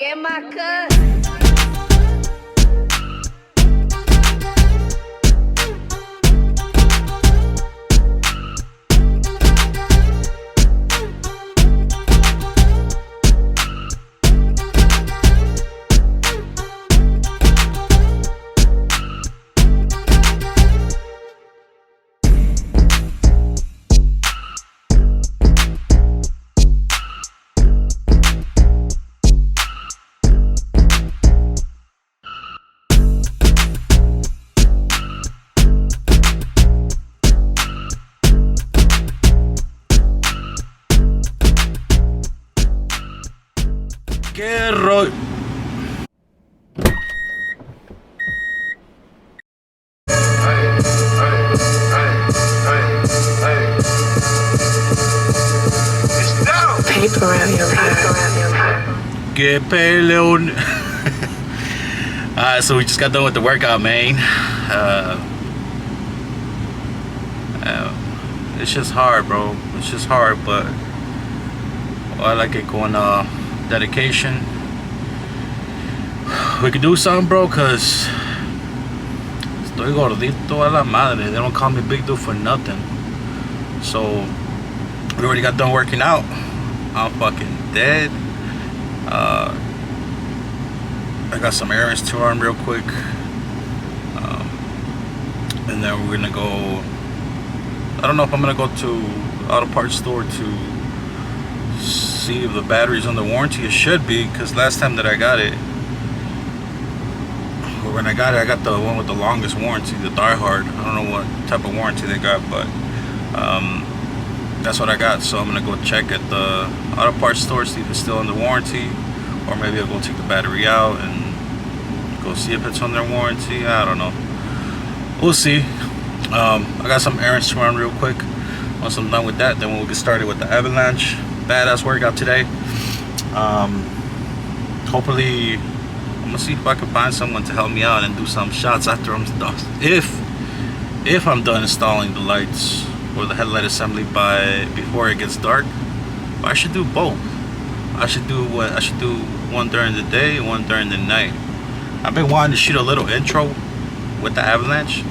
Que macan. ¿Qué rollo? Paper around your hair. ¿Qué peleón? So we just got done with the workout, man. It's just hard, bro. It's just hard, but I like it con dedication. We could do something, bro, cause estoy gordito a la madre. They don't call me big dude for nothing. So we already got done working out. I'm fucking dead. I got some errands to run real quick, and then we're gonna go. I don't know if I'm gonna go to auto parts store to see if the battery's under warranty. It should be, because last time that I got it, or when I got it, I got the one with the longest warranty, the Die Hard. I don't know what type of warranty they got, but that's what I got. So I'm gonna go check at the auto parts store, see if it's still under warranty, or maybe I'll go take the battery out and go see if it's under warranty. I don't know. We'll see. I got some errands to run real quick. Once I'm done with that, then we'll get started with the avalanche. Badass workout today. Hopefully, I'm gonna see if I can find someone to help me out and do some shots after I'm done. If I'm done installing the lights or the headlight assembly before it gets dark. But I should do both. I should do one during the day, one during the night. I've been wanting to shoot a little intro with the avalanche,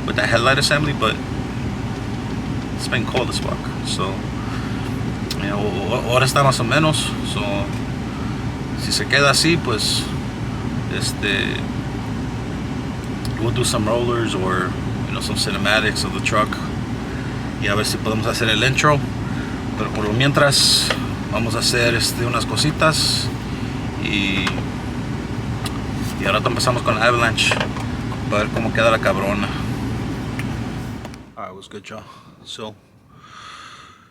with that headlight assembly, but it's been cold as fuck. So, you know, ahora está más o menos. So, si se queda así, pues, we'll do some rollers or, you know, some cinematics of the truck. Y a ver si podemos hacer el intro. Pero por lo mientras, vamos a hacer unas cositas. Y ahora empezamos con la avalanche. Para ver cómo queda la cabrona. Alright, what's good, y'all? So,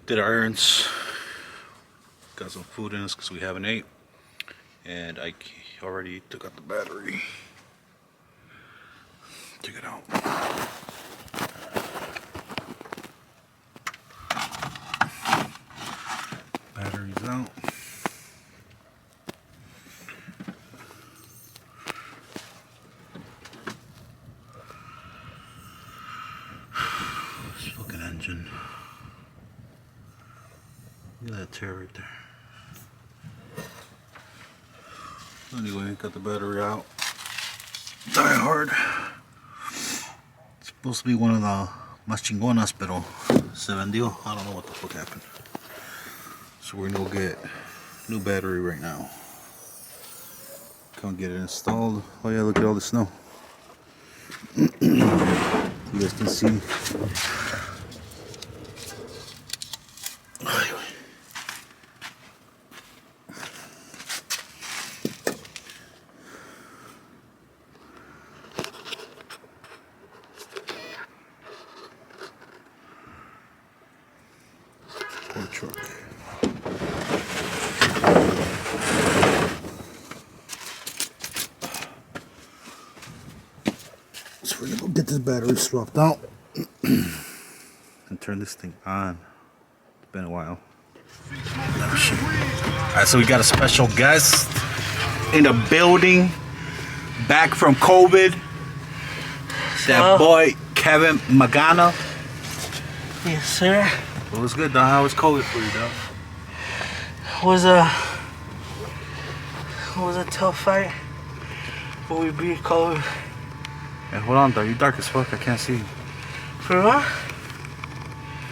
did our errands. Got some food in us because we haven't ate. And I already took out the battery. Check it out. Battery's out. This fucking engine. Look at that tear right there. Anyway, got the battery out. Die Hard. It's supposed to be one of the más chingonas, pero se vendió. I don't know what the fuck happened. So we're gonna go get new battery right now. Come get it installed. Oh yeah, look at all the snow. You guys can see. Poor truck. So we're gonna go get this battery swapped out and turn this thing on. It's been a while. Oh, shit. Alright, so we got a special guest in the building, back from COVID. That boy Kevin Magana. Yes, sir. What was good, dog? How was COVID for you, dog? was a tough fight, but we beat COVID. Hey, hold on, though. You dark as fuck. I can't see. For what?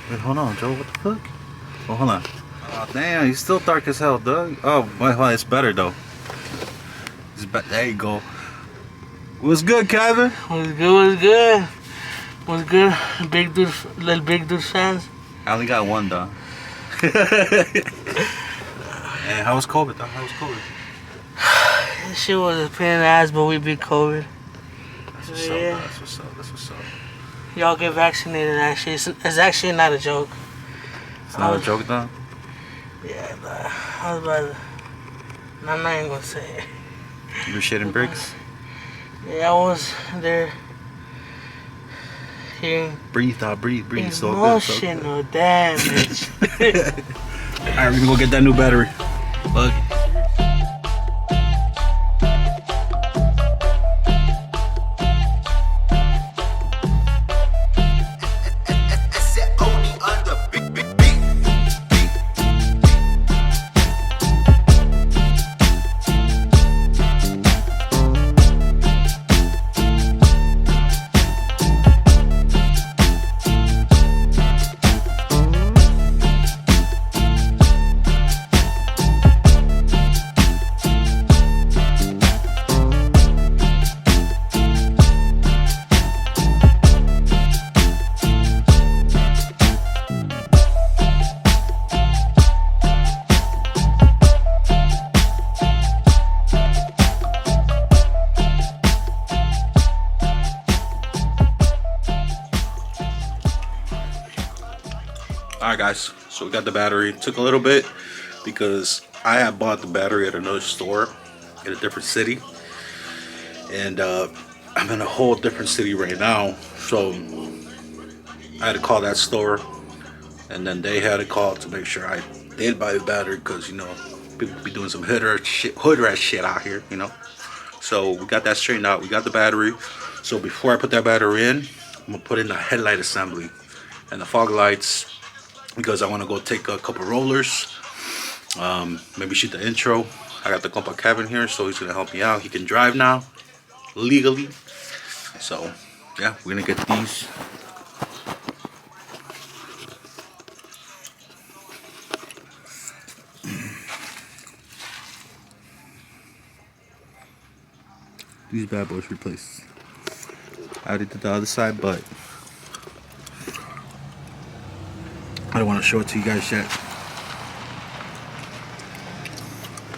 Wait, hold on, Joe. What the fuck? Oh, hold on. Oh, damn. He's still dark as hell, Doug. Oh, wait, hold on. It's better, though. There you go. What's good, Kevin? What's good? Big dude, little big dude fans. I only got one, though. And how was COVID, though? How was COVID? This shit was a pain in the ass, but we beat COVID. That's what's up, Yeah. bro. That's what's up. That's what's up. Y'all get vaccinated, actually. It's actually not a joke. It's not a joke, though? Yeah, but I was about to... I'm not even gonna say it. You were shitting bricks? Yeah, I was there hearing Breathe, dog. Breathe. It's so good. So good. emotional damage. Alright, we're gonna go get that new battery. Look. Alright guys, so we got the battery. It took a little bit because I had bought the battery at another store in a different city, and I'm in a whole different city right now, so I had to call that store, and then they had to call to make sure I did buy the battery, because you know people be doing some hood rat shit out here, you know. So we got that straightened out. We got the battery. So before I put that battery in, I'm gonna put in the headlight assembly and the fog lights, because I want to go take a couple rollers, maybe shoot the intro. I got the compa Kevin here, so he's gonna help me out. He can drive now legally, so yeah, we're gonna get these. These bad boys replaced. I already did the other side, but I don't want to show it to you guys yet.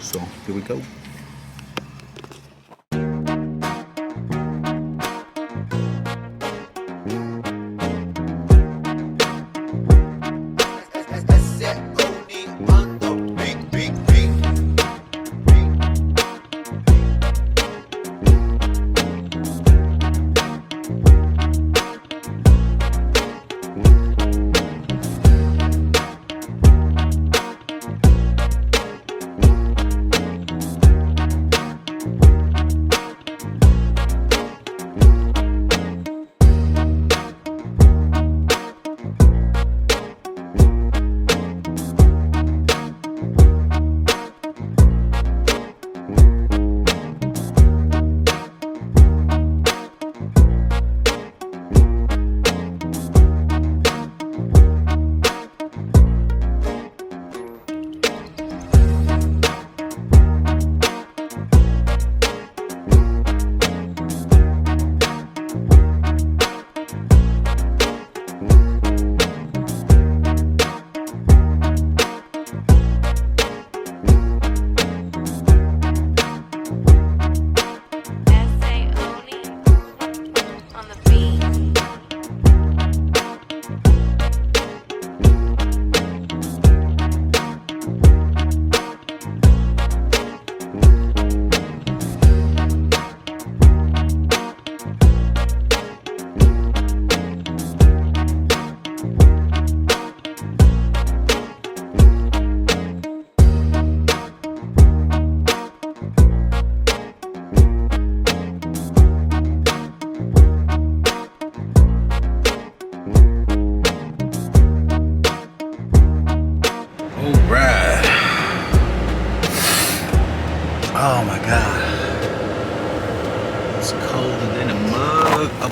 So here we go.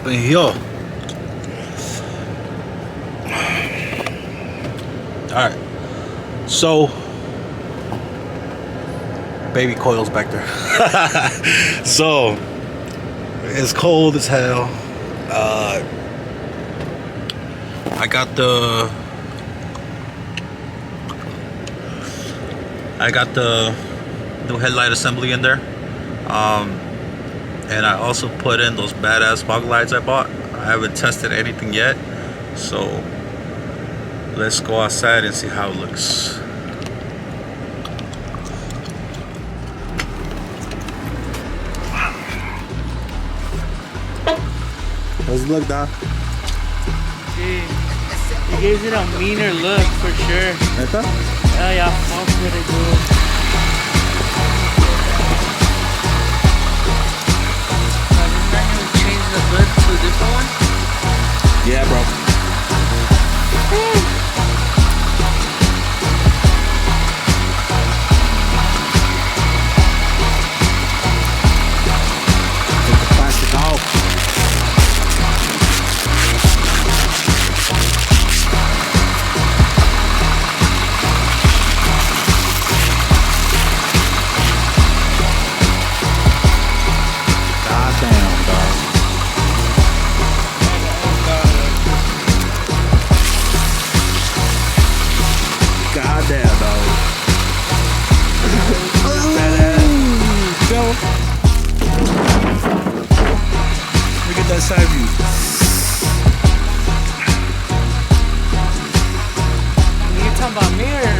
up in here. Alright. So baby coils back there. So it's cold as hell. I got the new headlight assembly in there, and I also put in those badass fog lights I bought. I haven't tested anything yet, so let's go outside and see how it looks. How's it look, Don? Dude, it gives it a meaner look for sure. Neta? Yeah, fuck with it, dude. Didn't that even change the hood to a different one? Yeah, bro. Take the plastic off. Goddamn, dog. Look at that side view. You talking about me or?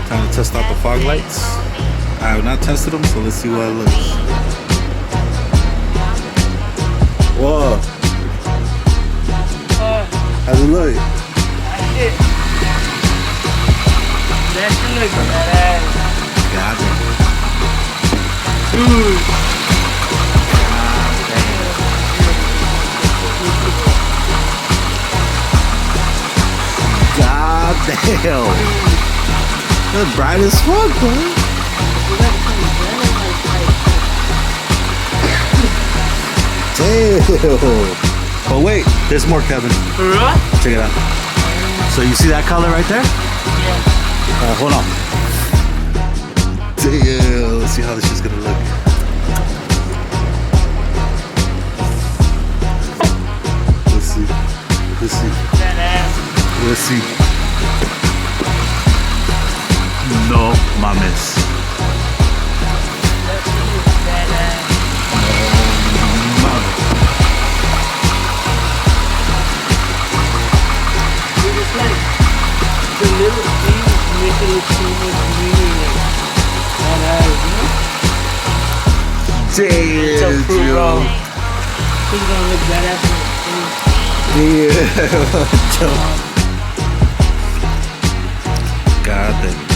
Time to test out the fog lights. I have not tested them, so let's see what it looks. Whoa. How's it look? That shit looks badass. God damn. Dude. God damn. That's bright as fuck, bro. Damn. But wait, there's more, Kevin. Check it out. So you see that color right there? Yeah. Hold on. Damn. Let's see how this shit's gonna look. Let's see. Let's see. Badass. Let's see. No mames. That shit is badass. Dude, it's like the little things make it look so much meaner. Badass, you know? Damn, So cool, bro. yo. It's gonna look badass Yeah. God damn.